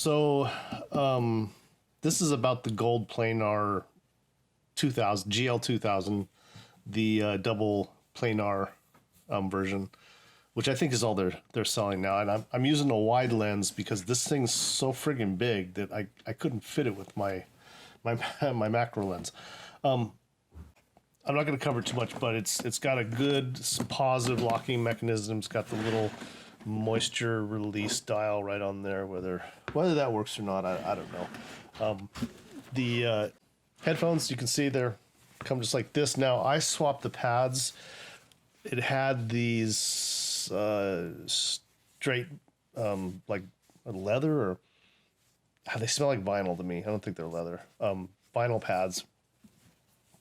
So this is about the Gold Planar 2000 GL2000, the double planar version, which I think is all they're selling now. And I'm using a wide lens because this thing's so friggin' big that I couldn't fit it with my macro lens. I'm not going to cover too much, but it's got a good positive locking mechanism. It's got the little moisture release dial right on there. Whether that works or not, I don't know. The headphones, you can see they're come just like this. Now I swapped the pads. It had these straight like leather, or they smell like vinyl to me. I don't think they're leather. Vinyl pads,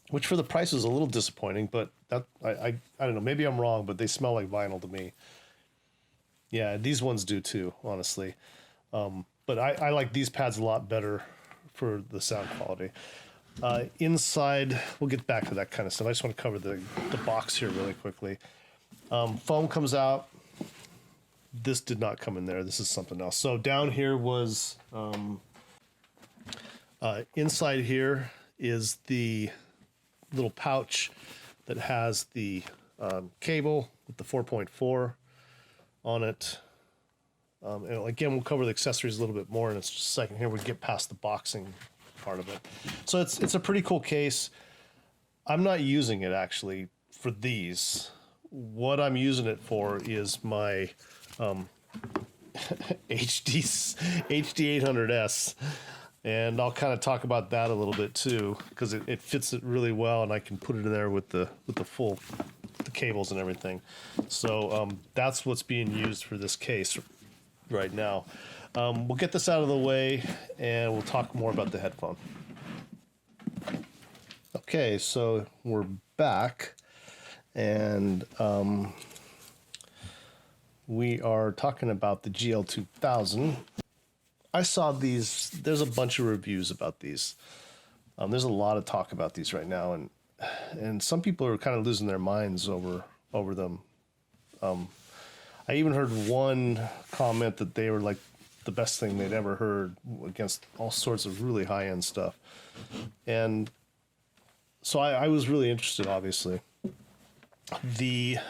which for the price is a little disappointing, but that I don't know, maybe I'm wrong, but they smell like vinyl to me. Yeah, these ones do too, honestly. But I like these pads a lot better for the sound quality. Inside, we'll get back to that kind of stuff. I just want to cover the box here really quickly. Foam comes out. This did not come in there. This is something else. So down here was, inside here is the little pouch that has the cable with the 4.4 on it. And again, we'll cover the accessories a little bit more in just a second here. We get past the boxing part of it. So it's a pretty cool case. I'm not using it actually for these. What I'm using it for is my HD 800S. And I'll kind of talk about that a little bit too, because it fits it really well, and I can put it in there with the full cables and everything. So that's what's being used for this case right now. We'll get this out of the way, and we'll talk more about the headphone. Okay, so we're back, and we are talking about the GL2000. I saw these, there's a bunch of reviews about these. There's a lot of talk about these right now, and some people are kind of losing their minds over them. I even heard one comment that they were like the best thing they'd ever heard against all sorts of really high-end stuff. And so I was really interested, obviously. I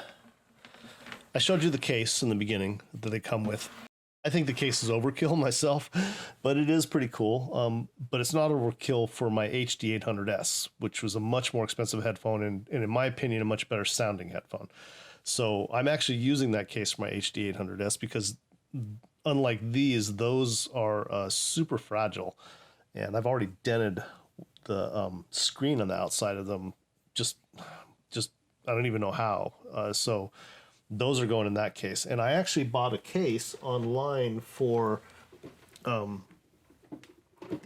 showed you the case in the beginning that they come with. I think the case is overkill myself, but it is pretty cool. But it's not overkill for my HD 800S, which was a much more expensive headphone and in my opinion, a much better sounding headphone. So I'm actually using that case for my HD 800S because unlike these, those are super fragile. And I've already dented the screen on the outside of them. Just I don't even know how. So those are going in that case. And I actually bought a case online for the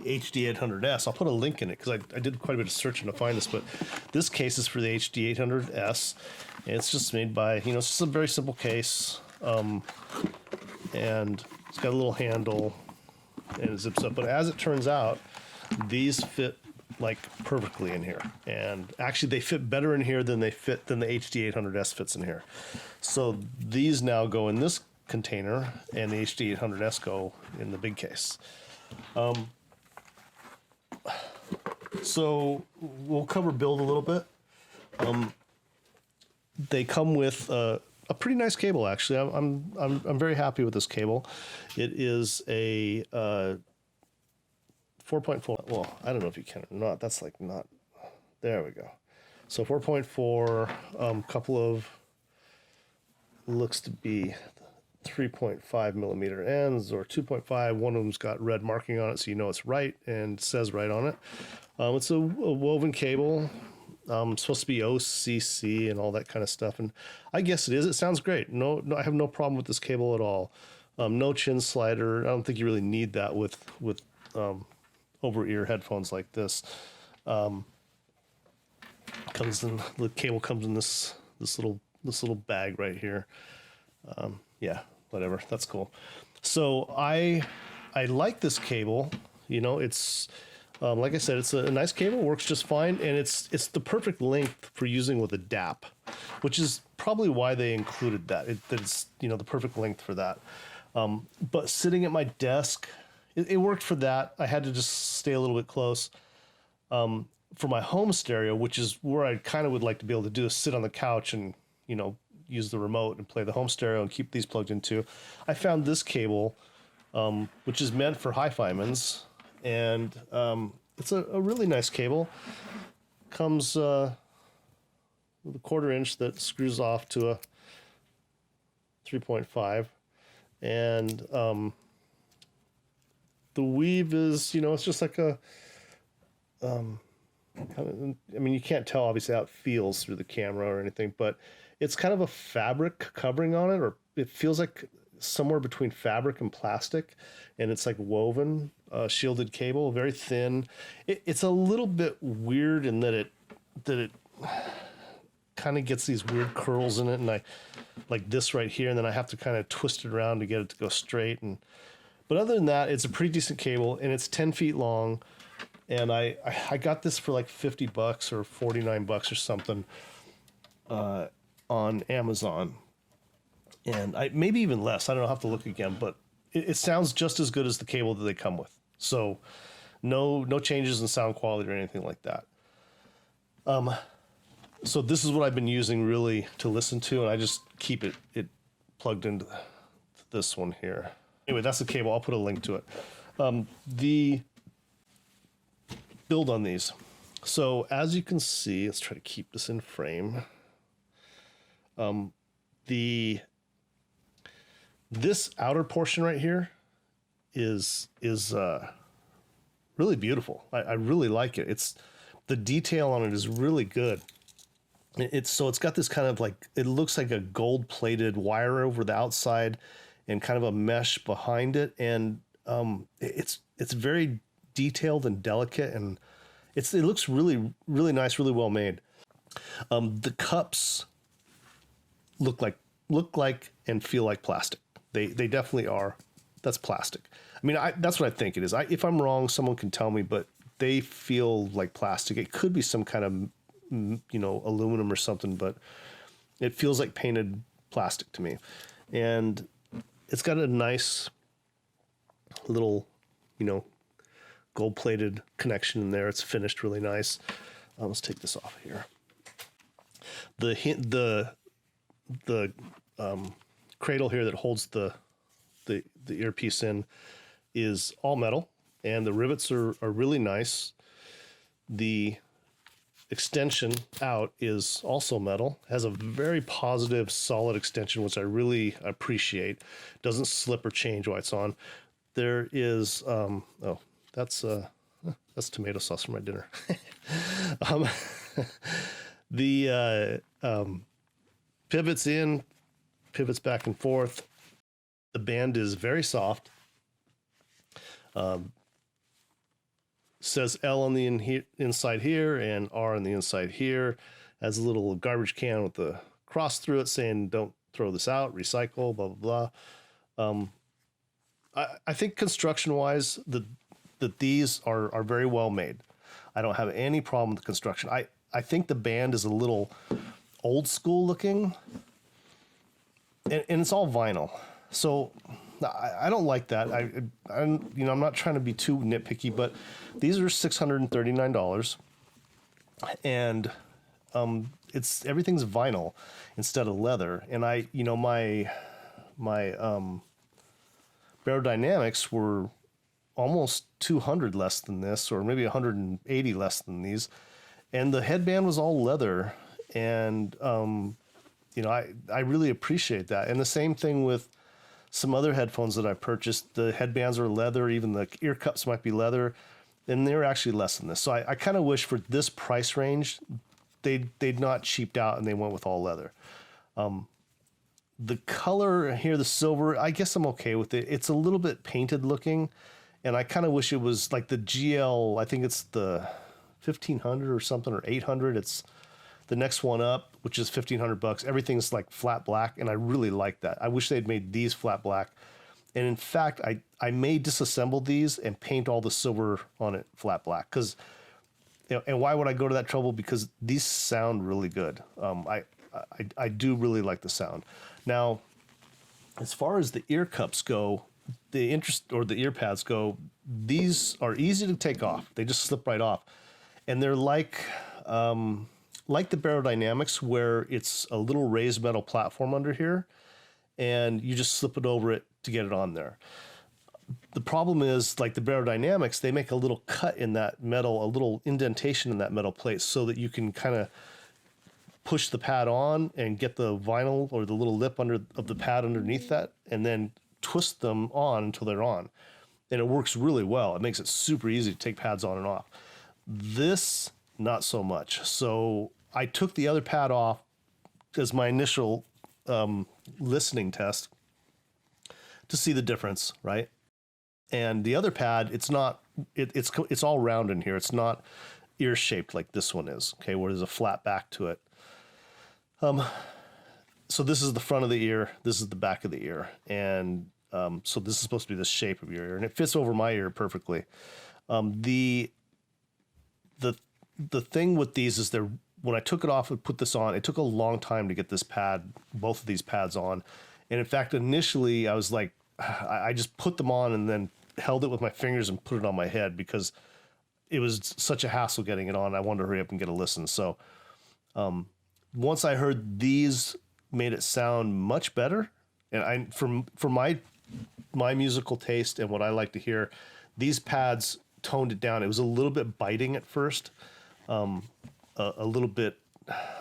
HD 800S. I'll put a link in it because I did quite a bit of searching to find this, but this case is for the HD 800S. And it's just made by, it's just a very simple case. And it's got a little handle and it zips up. But as it turns out, these fit like perfectly in here, and actually they fit better in here than the HD 800S fits in here. So these now go in this container, and the HD 800S go in the big case. So we'll cover build a little bit. They come with a pretty nice cable, actually. I'm very happy with this cable. It is a 4.4. Well, I don't know if you can or not. That's like not. There we go. So 4.4. Couple of looks to be 3.5 millimeter ends or 2.5. One of them's got red marking on it, so you know it's right and says right on it. It's a woven cable. Supposed to be OCC and all that kind of stuff, and I guess it is. It sounds great. No, I have no problem with this cable at all. No chin slider. I don't think you really need that with over-ear headphones like this. The cable comes in this little bag right here. Yeah, whatever. That's cool. So I like this cable. It's like I said, it's a nice cable. Works just fine, and it's the perfect length for using with a DAP, which is probably why they included that. It's the perfect length for that. But sitting at my desk, it worked for that. I had to just stay a little bit close. For my home stereo, which is where I kind of would like to be able to do, is sit on the couch and, you know, use the remote and play the home stereo and keep these plugged in too. I found this cable, which is meant for hi-fi-mans, and it's a really nice cable. Comes with a 1/4 inch that screws off to a 3.5, and the weave is, you know, it's just like a I mean, you can't tell obviously how it feels through the camera or anything, but it's kind of a fabric covering on it, or it feels like somewhere between fabric and plastic, and it's like woven shielded cable, very thin. It's a little bit weird in that it kind of gets these weird curls in it, and I like this right here, and then I have to kind of twist it around to get it to go straight. And but other than that, it's a pretty decent cable, and it's 10 feet long. And I got this for like $50 or $49 or something on Amazon, and maybe even less. I don't know. I'll have to look again, but it sounds just as good as the cable that they come with. So no changes in sound quality or anything like that. So this is what I've been using really to listen to, and I just keep it plugged into this one here. Anyway, that's the cable. I'll put a link to it. The build on these. So as you can see, let's try to keep this in frame. This outer portion right here is really beautiful. I really like it. It's the detail on it is really good. It's got this kind of like, it looks like a gold plated wire over the outside and kind of a mesh behind it, and it's very detailed and delicate, and it looks really nice, really well made. The cups look like and feel like plastic. They definitely are. That's plastic. I mean, that's what I think it is. If I'm wrong, someone can tell me, but they feel like plastic. It could be some kind of, you know, aluminum or something, but it feels like painted plastic to me. And it's got a nice little, you know, gold-plated connection in there. It's finished really nice. Let's take this off here. The cradle here that holds the earpiece in is all metal, and the rivets are really nice. The extension out is also metal. It has a very positive, solid extension, which I really appreciate. Doesn't slip or change while it's on. There is that's tomato sauce for my dinner. The pivots in, pivots back and forth. The band is very soft. Says L on the inside here and R on the inside here. Has a little garbage can with the cross through it saying don't throw this out, recycle, blah, blah, blah. I think construction-wise, that these are very well made. I don't have any problem with the construction. I think the band is a little old school looking, and it's all vinyl. So I don't like that. I'm not trying to be too nitpicky, but these are $639, and everything's vinyl instead of leather. And my Aerodynamics were almost 200 less than this, or maybe 180 less than these, and the headband was all leather, and I really appreciate that. And the same thing with some other headphones that I purchased. The headbands are leather, even the ear cups might be leather, and they're actually less than this. So I kind of wish for this price range they'd not cheaped out and they went with all leather. The color here, the silver, I guess I'm okay with it. It's a little bit painted looking, and I kind of wish it was like the GL, I think it's the 1500 or something, or 800. It's the next one up, which is $1,500. Everything's like flat black, and I really like that. I wish they'd made these flat black. And in fact, I may disassemble these and paint all the silver on it flat black. Because, and why would I go to that trouble? Because these sound really good. I do really like the sound. Now, as far as the ear cups go, the interest or the ear pads go, these are easy to take off. They just slip right off. And they're like the Barodynamics, where it's a little raised metal platform under here, and you just slip it over it to get it on there. The problem is, like the Barodynamics, they make a little cut in that metal, a little indentation in that metal plate, so that you can kind of push the pad on and get the vinyl or the little lip of the pad underneath that, and then twist them on until they're on. And it works really well. It makes it super easy to take pads on and off. This, not so much. So I took the other pad off as my initial listening test to see the difference, right? And the other pad, it's all round in here. It's not ear shaped like this one is, okay, where there's a flat back to it. So this is the front of the ear, this is the back of the ear, and so this is supposed to be the shape of your ear, and it fits over my ear perfectly. The thing with these is when I took it off and put this on, it took a long time to get this pad, both of these pads on. And in fact, initially I was like, I just put them on and then held it with my fingers and put it on my head because it was such a hassle getting it on. I wanted to hurry up and get a listen. So once I heard these made it sound much better, and for my musical taste and what I like to hear, these pads toned it down. It was a little bit biting at first, a little bit,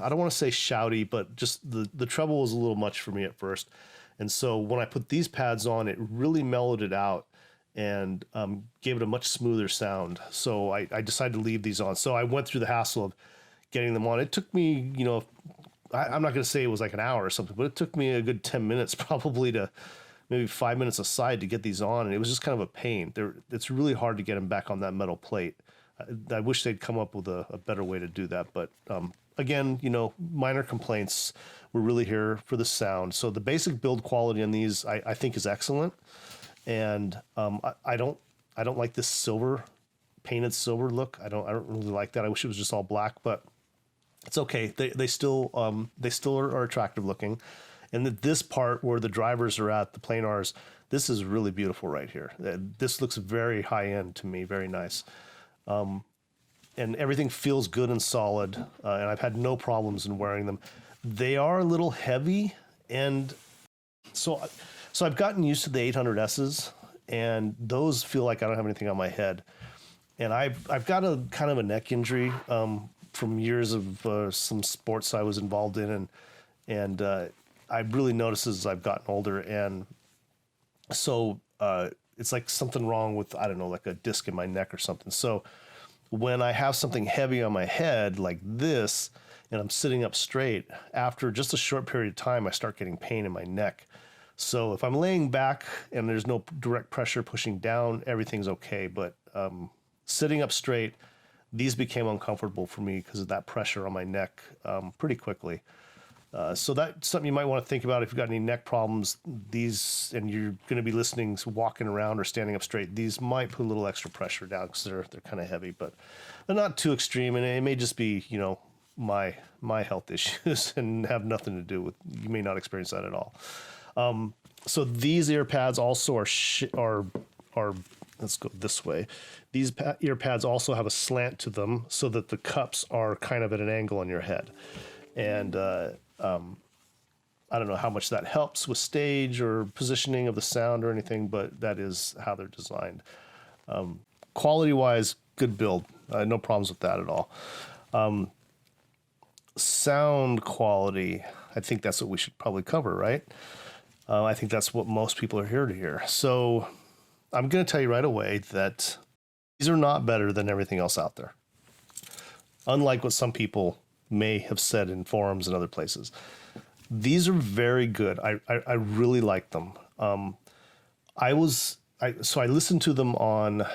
I don't want to say shouty, but just the treble was a little much for me at first. And so when I put these pads on, it really mellowed it out and gave it a much smoother sound. So I decided to leave these on. So I went through the hassle of getting them on. It took me, I'm not going to say it was like an hour or something, but it took me a good 10 minutes probably to maybe 5 minutes aside to get these on. And it was just kind of a pain. It's really hard to get them back on that metal plate. I wish they'd come up with a better way to do that. But again, minor complaints. We're really here for the sound. So the basic build quality on these, I think, is excellent. And I don't like this painted silver look. I don't really like that. I wish it was just all black, but it's okay. They still are attractive looking. And this part where the drivers are at, the planars, this is really beautiful right here. This looks very high end to me, very nice. And everything feels good and solid. And I've had no problems in wearing them. They are a little heavy, and so I've gotten used to the 800Ss, and those feel like I don't have anything on my head. And I've got a kind of a neck injury from years of some sports I was involved in, and I really noticed as I've gotten older, and so it's like something wrong with, I don't know, like a disc in my neck or something. So when I have something heavy on my head like this, and I'm sitting up straight, after just a short period of time, I start getting pain in my neck. So if I'm laying back and there's no direct pressure pushing down, everything's okay. But sitting up straight, these became uncomfortable for me because of that pressure on my neck pretty quickly. So that's something you might want to think about if you've got any neck problems. These, and you're going to be listening, walking around or standing up straight, these might put a little extra pressure down because they're kind of heavy, but they're not too extreme. And it may just be, my health issues and have nothing to do with, you may not experience that at all. So these ear pads also are let's go this way. These ear pads also have a slant to them so that the cups are kind of at an angle on your head. And I don't know how much that helps with stage or positioning of the sound or anything, but that is how they're designed. Quality wise, good build. No problems with that at all. Sound quality, I think that's what we should probably cover, right? I think that's what most people are here to hear. So I'm going to tell you right away that these are not better than everything else out there. Unlike what some people may have said in forums and other places. These are very good. I really like them. I listened to them on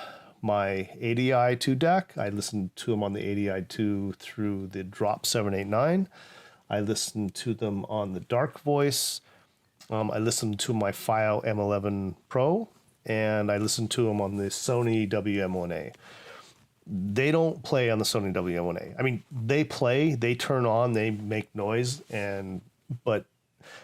my ADI2 deck. I listened to them on the ADI2 through the Drop 789. I listened to them on the Dark Voice. I listened to my FIO M11 Pro, and I listened to them on the Sony WM1A. They don't play on the Sony WM1A. I mean, they play, they turn on, they make noise, but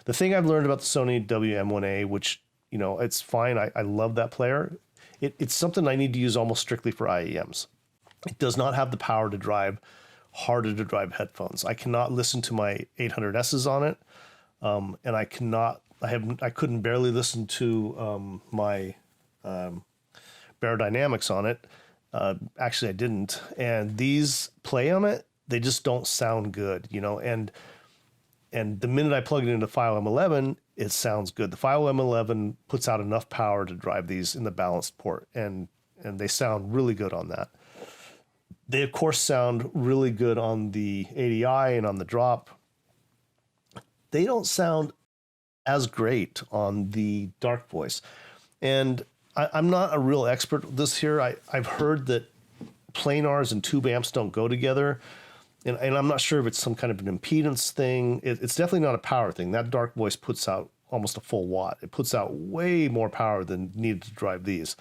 the thing I've learned about the Sony WM1A, which You know, it's fine. I love that player. It's something I need to use almost strictly for IEMs. It does not have the power to drive harder to drive headphones. I cannot listen to my 800Ss on it, and I couldn't barely listen to my Barodynamics on it. Actually, I didn't. And these play on it, they just don't sound good, you know. And the minute I plug it into File M11, it sounds good. The File M11 puts out enough power to drive these in the balanced port, and they sound really good on that. They, of course, sound really good on the ADI and on the drop. They don't sound as great on the dark voice. And I'm not a real expert at this here. I've heard that planars and tube amps don't go together. And I'm not sure if it's some kind of an impedance thing. It's definitely not a power thing. That dark voice puts out almost a full watt. It puts out way more power than needed to drive these.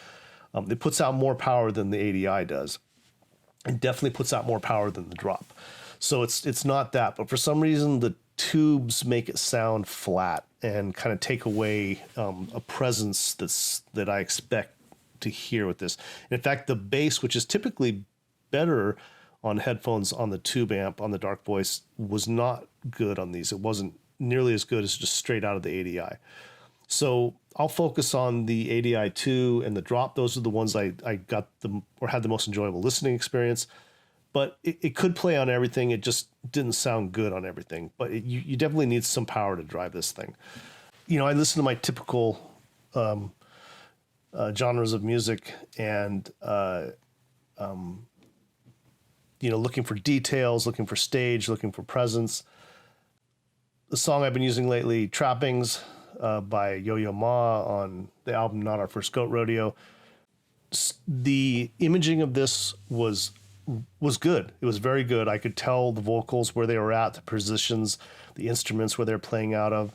It puts out more power than the ADI does. It definitely puts out more power than the drop. So it's not that. But for some reason, the tubes make it sound flat and kind of take away a presence that I expect to hear with this. And in fact, the bass, which is typically better on headphones on the tube amp, on the dark voice, was not good on these. It wasn't nearly as good as just straight out of the ADI. So I'll focus on the ADI 2 and the drop. Those are the ones I got or had the most enjoyable listening experience. But it could play on everything. It just didn't sound good on everything. But you definitely need some power to drive this thing. You know, I listen to my typical genres of music, and you know, looking for details, looking for stage, looking for presence. The song I've been using lately, Trappings by Yo-Yo Ma on the album Not Our First Goat Rodeo. The imaging of this was good. It was very good. I could tell the vocals where they were at, the positions, the instruments where they're playing out of.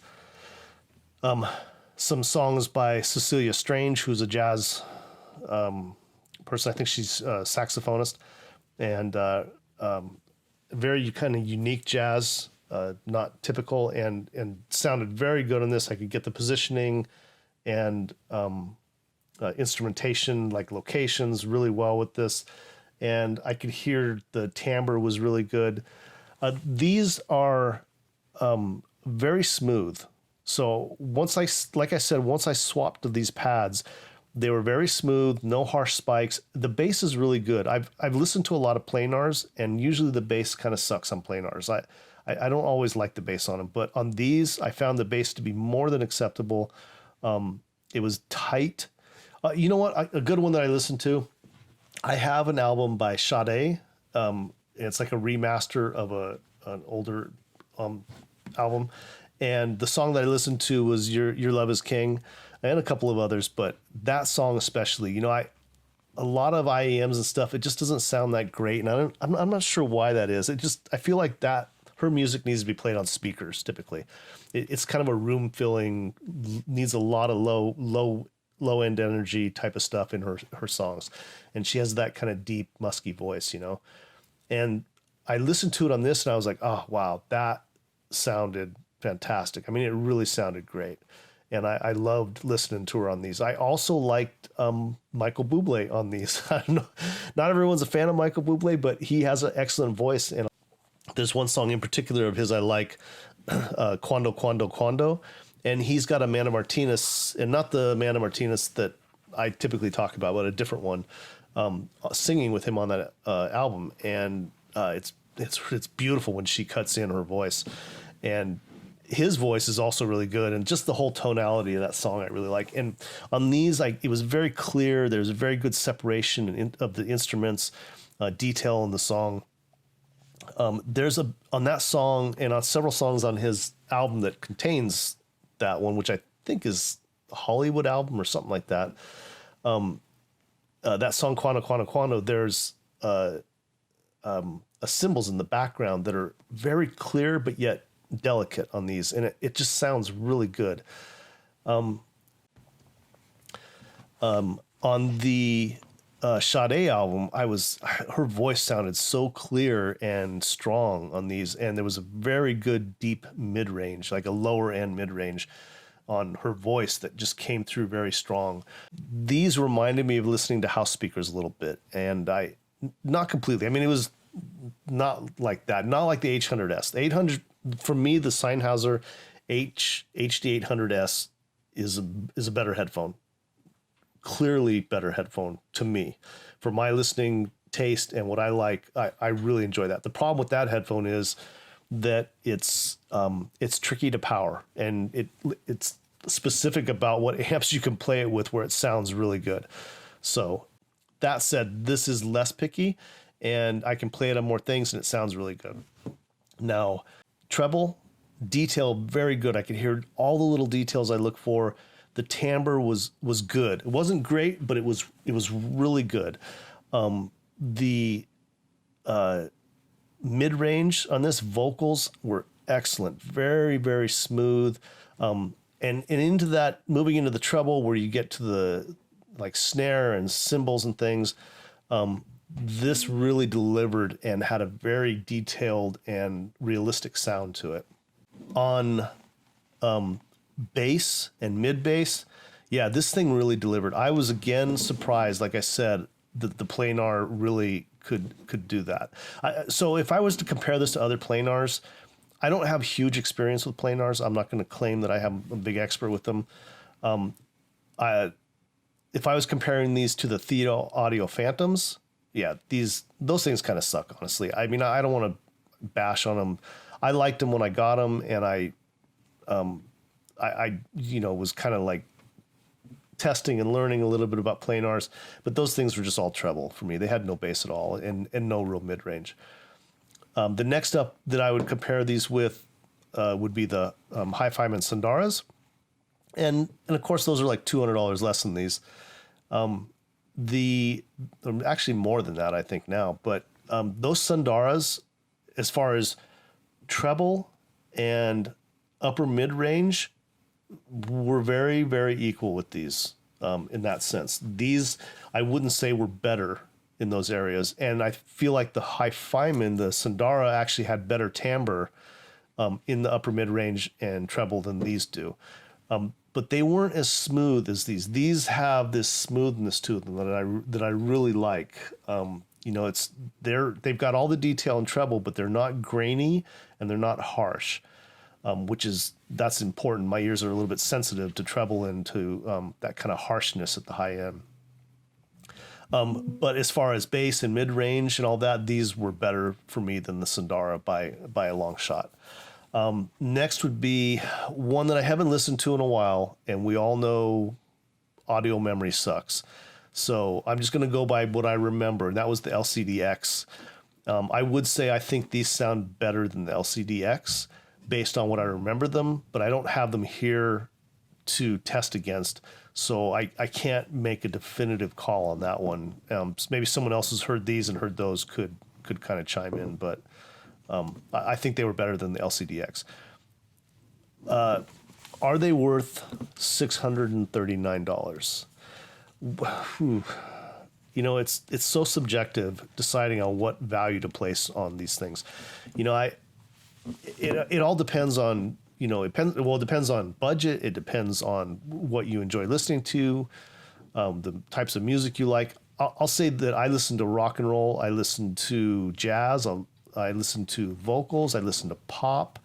Some songs by Cecilia Strange, who's a jazz person. I think she's a saxophonist, and very kind of unique jazz, not typical, and sounded very good on this. I could get the positioning and instrumentation, like locations, really well with this. And I could hear the timbre was really good. These are very smooth. So once I swapped to these pads, they were very smooth, no harsh spikes. The bass is really good. I've listened to a lot of planars, and usually the bass kind of sucks on planars. I don't always like the bass on them, but on these, I found the bass to be more than acceptable. It was tight. You know what? A good one that I listened to, I have an album by Sade. It's like a remaster of an older album. And the song that I listened to was Your Love is King, and a couple of others, but that song especially, you know, a lot of IEMs and stuff, it just doesn't sound that great. And I'm not sure why that is. I feel like her music needs to be played on speakers typically. It's kind of a room filling, needs a lot of low end energy type of stuff in her songs. And she has that kind of deep, musky voice, you know? And I listened to it on this and I was like, oh, wow, that sounded fantastic. I mean, it really sounded great. And I loved listening to her on these. I also liked Michael Bublé on these. I don't know, not everyone's a fan of Michael Bublé, but he has an excellent voice. And there's one song in particular of his I like, Quando, Quando, Quando. And he's got a Manna Martinez, and not the Manna Martinez that I typically talk about, but a different one, singing with him on that album. And it's beautiful when she cuts in her voice. And his voice is also really good, and just the whole tonality of that song I really like. And on these, it was very clear. There's a very good separation of the instruments, detail in the song. There's on that song and on several songs on his album that contains that one, which I think is the Hollywood album or something like that. That song Quando, Quando, Quando, there's cymbals in the background that are very clear but yet delicate on these, and it just sounds really good. On the Sade album, her voice sounded so clear and strong on these, and there was a very good deep mid-range, like a lower end mid-range. on her voice that just came through very strong. These reminded me of listening to house speakers a little bit, and not completely. I mean, it was not like that, not like the H100S. The 800, for me, the Sennheiser HD800S is a better headphone. Clearly better headphone to me. For my listening taste and what I like, I really enjoy that. The problem with that headphone is that it's tricky to power, and it's specific about what amps you can play it with where it sounds really good. So that said, this is less picky, and I can play it on more things and it sounds really good. Now, treble, detail, very good. I could hear all the little details I look for. The timbre was good. It wasn't great, but it was really good. The mid-range on this, vocals were excellent, very, very smooth. And into that, moving into the treble where you get to the like snare and cymbals and things, this really delivered and had a very detailed and realistic sound to it. On bass and mid bass, yeah, this thing really delivered. I was again surprised, like I said, that the planar really could do that. So if I was to compare this to other planars, I don't have huge experience with planars. I'm not going to claim that I am a big expert with them. If I was comparing these to the Theodore Audio Phantoms, yeah, those things kind of suck, honestly. I mean, I don't want to bash on them. I liked them when I got them, and I was kind of like testing and learning a little bit about planars, but those things were just all treble for me. They had no bass at all and no real mid-range. The next up that I would compare these with would be the Hi-Fi and Sundaras. And of course, those are like $200 less than these. Actually more than that, I think now, but those Sundaras, as far as treble and upper mid-range, were very, very equal with these in that sense. These, I wouldn't say were better in those areas. And I feel like the Hi-Fiman, the Sundara, actually had better timbre in the upper mid-range and treble than these do. But they weren't as smooth as these. These have this smoothness to them that I really like. They've got all the detail in treble, but they're not grainy and they're not harsh. That's important. My ears are a little bit sensitive to treble and to that kind of harshness at the high end. But as far as bass and mid-range and all that, these were better for me than the Sundara by a long shot. Next would be one that I haven't listened to in a while, and we all know audio memory sucks. So I'm just going to go by what I remember, and that was the LCD-X. I would say I think these sound better than the LCD-X, based on what I remember them, but I don't have them here to test against, so I can't make a definitive call on that one. Maybe someone else has heard these and heard those could kind of chime in, but I think they were better than the LCD-X. Are they worth $639? It's so subjective deciding on what value to place on these things. It all depends on, it depends on budget. It depends on what you enjoy listening to, the types of music you like. I'll say that I listen to rock and roll. I listen to jazz. I listen to vocals. I listen to pop.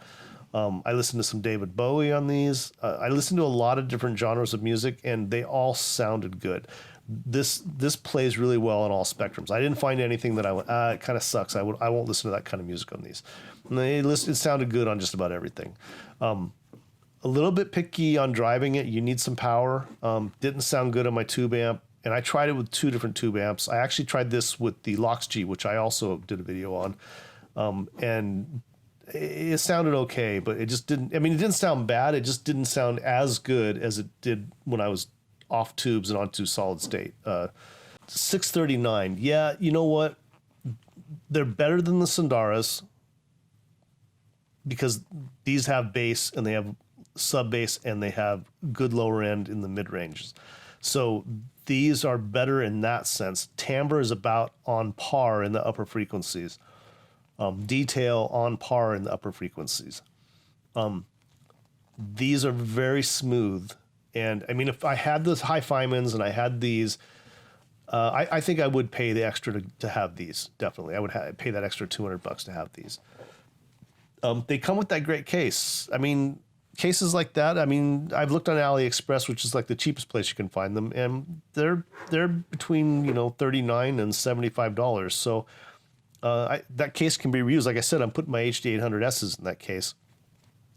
I listen to some David Bowie on these. I listen to a lot of different genres of music, and they all sounded good. This plays really well on all spectrums. I didn't find anything that I went, it kind of sucks. I won't listen to that kind of music on these. And it sounded good on just about everything. A little bit picky on driving it. You need some power. Didn't sound good on my tube amp. And I tried it with two different tube amps. I actually tried this with the Lox G, which I also did a video on. And it sounded okay, but it just didn't, it didn't sound bad. It just didn't sound as good as it did when I was off tubes and onto solid state. $639. Yeah, you know what? They're better than the Sundaras because these have bass and they have sub bass and they have good lower end in the mid ranges. So these are better in that sense. Timbre is about on par in the upper frequencies. Detail on par in the upper frequencies. These are very smooth. And I mean, if I had the hi-fi-mans and I had these, I think I would pay the extra to have these. Definitely. I would pay that extra $200 to have these. They come with that great case. I mean, cases like that, I mean, I've looked on AliExpress, which is like the cheapest place you can find them, and they're between, $39 and $75. So that case can be reused. Like I said, I'm putting my HD800Ss in that case.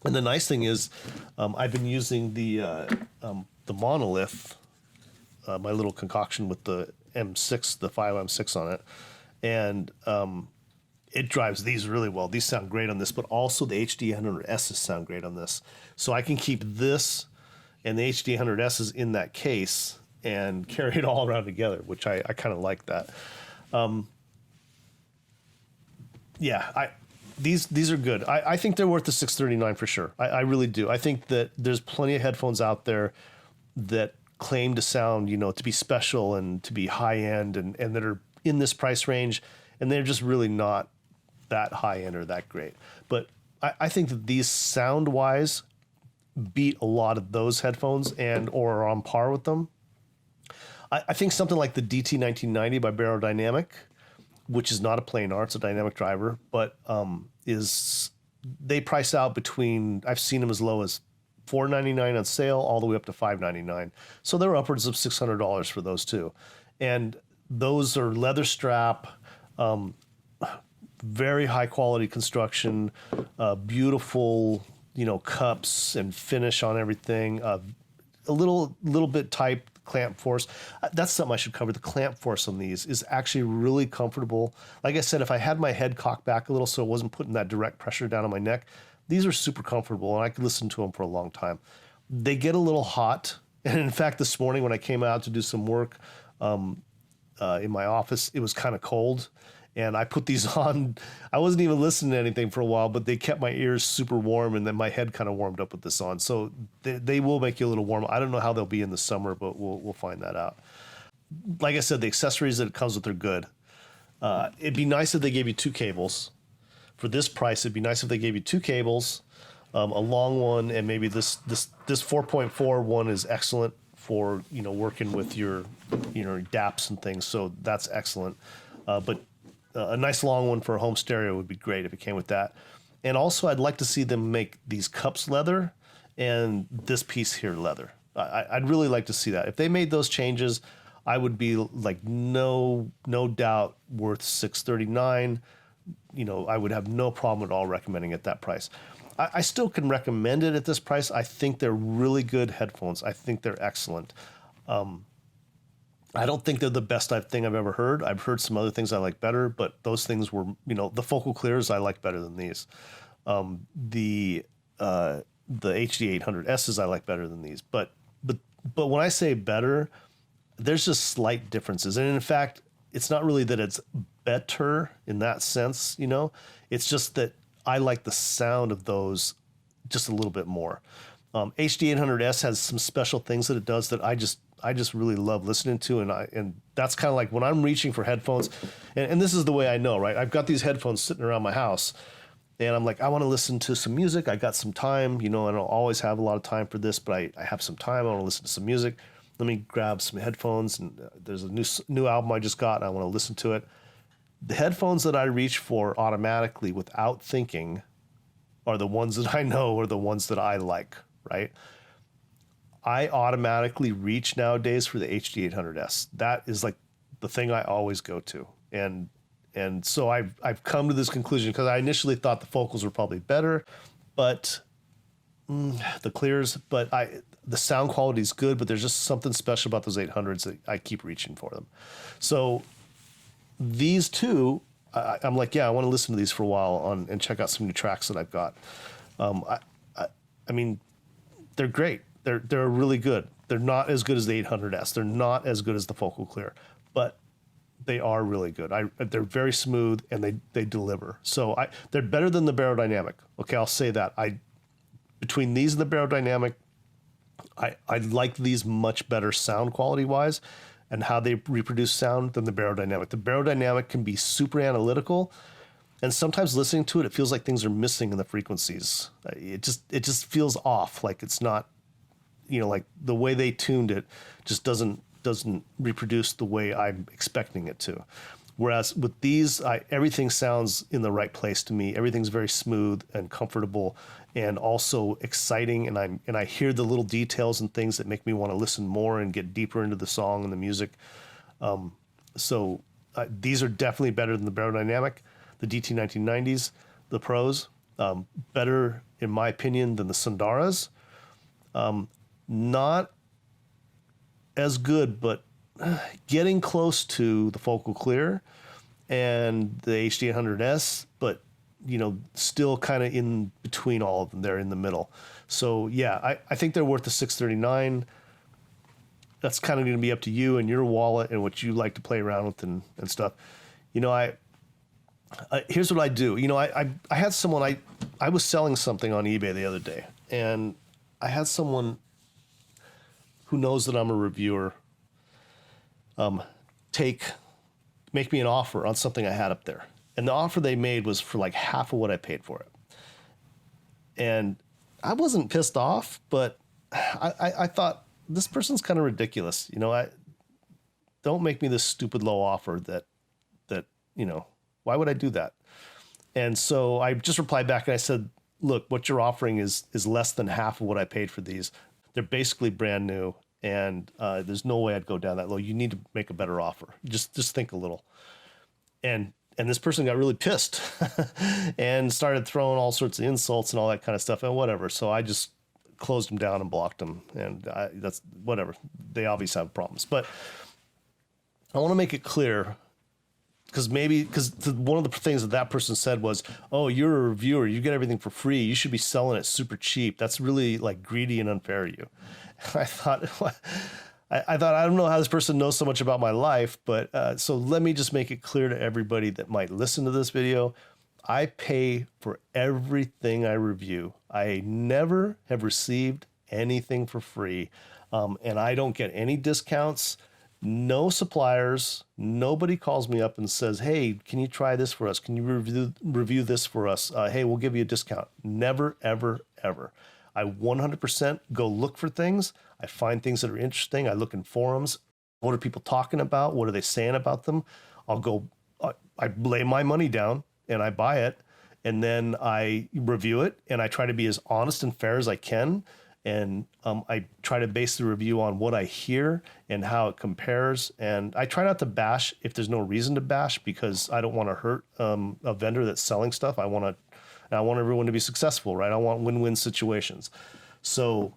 And the nice thing is, I've been using the monolith, my little concoction with the M6, the Philo M6 on it, and it drives these really well. These sound great on this, but also the HD800Ss sound great on this. So I can keep this and the HD800Ss in that case and carry it all around together, which I kind of like that. These are good. I think they're worth the $639 for sure. I really do. I think that there's plenty of headphones out there that claim to sound, to be special and to be high end and that are in this price range, and they're just really not that high end or that great. But I think that these sound wise beat a lot of those headphones or are on par with them. I think something like the DT1990 by Barodynamic, which is not a planar, it's a dynamic driver, but they price out between, I've seen them as low as $499 on sale all the way up to $599. So they're upwards of $600 for those too. And those are leather strap, very high quality construction, beautiful, cups and finish on everything, a little bit tight clamp force. That's something I should cover. The clamp force on these is actually really comfortable. Like I said, if I had my head cocked back a little so it wasn't putting that direct pressure down on my neck, these are super comfortable and I could listen to them for a long time. They get a little hot. And in fact, this morning when I came out to do some work in my office, it was kind of cold. And I put these on. I wasn't even listening to anything for a while, but they kept my ears super warm, and then my head kind of warmed up with this on. So they will make you a little warm. I don't know how they'll be in the summer, but we'll find that out. Like I said, the accessories that it comes with are good. It'd be nice if they gave you two cables. For this price, it'd be nice if they gave you two cables, a long one, and maybe this 4.4 one is excellent for working with your DAPs and things. So that's excellent. But a nice long one for a home stereo would be great if it came with that. And also, I'd like to see them make these cups leather and this piece here leather. I'd really like to see that. If they made those changes, I would be like, no doubt worth $639. I would have no problem at all recommending it at that price. I still can recommend it at this price. I think they're really good headphones. I think they're excellent. I don't think they're the best thing I've ever heard. I've heard some other things I like better, but those things were, the focal clears I like better than these. The HD800Ss I like better than these. But when I say better, there's just slight differences. And in fact, it's not really that it's better in that sense, It's just that I like the sound of those just a little bit more. HD800S has some special things that it does that I just really love listening to, and that's kind of like when I'm reaching for headphones, and this is the way I know, right? I've got these headphones sitting around my house, and I'm like, I want to listen to some music. I got some time, and I don't always have a lot of time for this, but I have some time. I want to listen to some music. Let me grab some headphones, and there's a new album I just got, and I want to listen to it. The headphones that I reach for automatically without thinking are the ones that I know are the ones that I like, right? I automatically reach nowadays for the HD800S. That is like the thing I always go to. And so I've come to this conclusion because I initially thought the focals were probably better, but the clears, but the sound quality is good, but there's just something special about those 800s that I keep reaching for them. So these two, I'm like, yeah, I want to listen to these for a while and check out some new tracks that I've got. I mean, they're great. They're really good. They're not as good as the 800S. They're not as good as the focal clear, but they are really good. They're very smooth and they deliver. So they're better than the Barodynamic. Okay, I'll say that. Between these and the Barodynamic, I like these much better sound quality wise and how they reproduce sound than the Barodynamic. The Barodynamic can be super analytical, And sometimes listening to it, it feels like things are missing in the frequencies. It just feels off. Like it's not, like the way they tuned it just doesn't reproduce the way I'm expecting it to. Whereas with these, everything sounds in the right place to me. Everything's very smooth and comfortable, and also exciting. And I hear the little details and things that make me want to listen more and get deeper into the song and the music. So these are definitely better than the Barrow Dynamic, the DT 1990s, the Pros. Better, in my opinion, than the Sundaras. Not as good, but getting close to the Focal Clear and the HD800S, but still kind of in between all of them. They're in the middle. So yeah, I think they're worth the $639. That's kind of going to be up to you and your wallet and what you like to play around with and stuff. Here's what I do. I had someone, I was selling something on eBay the other day, and I had someone who knows that I'm a reviewer make me an offer on something I had up there. And the offer they made was for like half of what I paid for it. And I wasn't pissed off, but I thought, this person's kind of ridiculous. Don't make me this stupid low offer that why would I do that? And so I just replied back and I said, look, what you're offering is less than half of what I paid for these. They're basically brand new, and there's no way I'd go down that low. You need to make a better offer. Just think a little. And this person got really pissed and started throwing all sorts of insults and all that kind of stuff and whatever. So I just closed them down and blocked them, and that's whatever. They obviously have problems, but I want to make it clear, because one of the things that person said was, oh, you're a reviewer, you get everything for free, you should be selling it super cheap. That's really like greedy and unfair to you. I thought I don't know how this person knows so much about my life, but so let me just make it clear to everybody that might listen to this video. I pay for everything I review. I never have received anything for free, and I don't get any discounts. No suppliers. Nobody calls me up and says, hey, can you try this for us? Can you review this for us? Hey, we'll give you a discount. Never, ever, ever. I 100% go look for things. I find things that are interesting. I look in forums. What are people talking about? What are they saying about them? I'll go, I lay my money down and I buy it, and then I review it, and I try to be as honest and fair as I can. And I try to base the review on what I hear and how it compares. And I try not to bash if there's no reason to bash, because I don't want to hurt a vendor that's selling stuff. I want everyone to be successful, right? I want win-win situations. So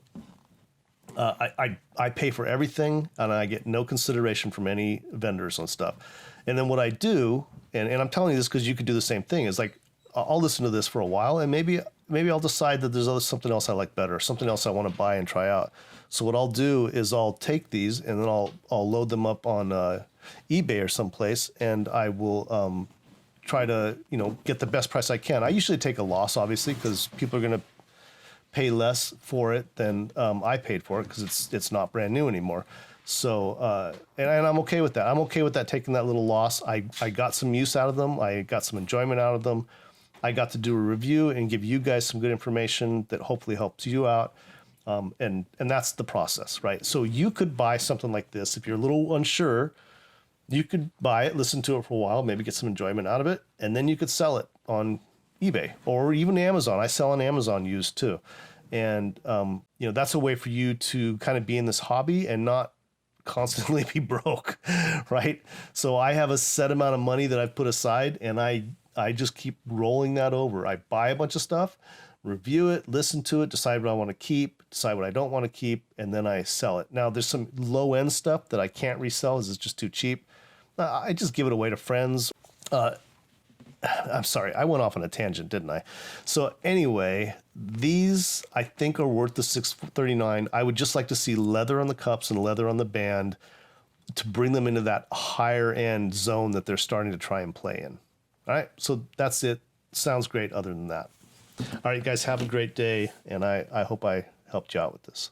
I pay for everything, and I get no consideration from any vendors on stuff. And then what I do, and I'm telling you this because you could do the same thing, is like, I'll listen to this for a while, and maybe I'll decide that there's something else I like better, something else I want to buy and try out. So what I'll do is I'll take these, and then I'll load them up on eBay or someplace, and I will try to get the best price I can. I usually take a loss, obviously, because people are going to pay less for it than I paid for it, because it's not brand new anymore. So and I'm okay with that. I'm okay with that, taking that little loss. I got some use out of them. I got some enjoyment out of them. I got to do a review and give you guys some good information that hopefully helps you out. And that's the process, right? So you could buy something like this. If you're a little unsure, you could buy it, listen to it for a while, maybe get some enjoyment out of it, and then you could sell it on eBay or even Amazon. I sell on Amazon used too. And, that's a way for you to kind of be in this hobby and not constantly be broke, right? So I have a set amount of money that I've put aside, and I just keep rolling that over. I buy a bunch of stuff, review it, listen to it, decide what I want to keep, decide what I don't want to keep, and then I sell it. Now, there's some low-end stuff that I can't resell because it's just too cheap. I just give it away to friends. I'm sorry, I went off on a tangent, didn't I? So anyway, these I think are worth the $639. I would just like to see leather on the cups and leather on the band to bring them into that higher end zone that they're starting to try and play in. All right, so that's it. Sounds great other than that. All right, you guys have a great day, and I hope I helped you out with this.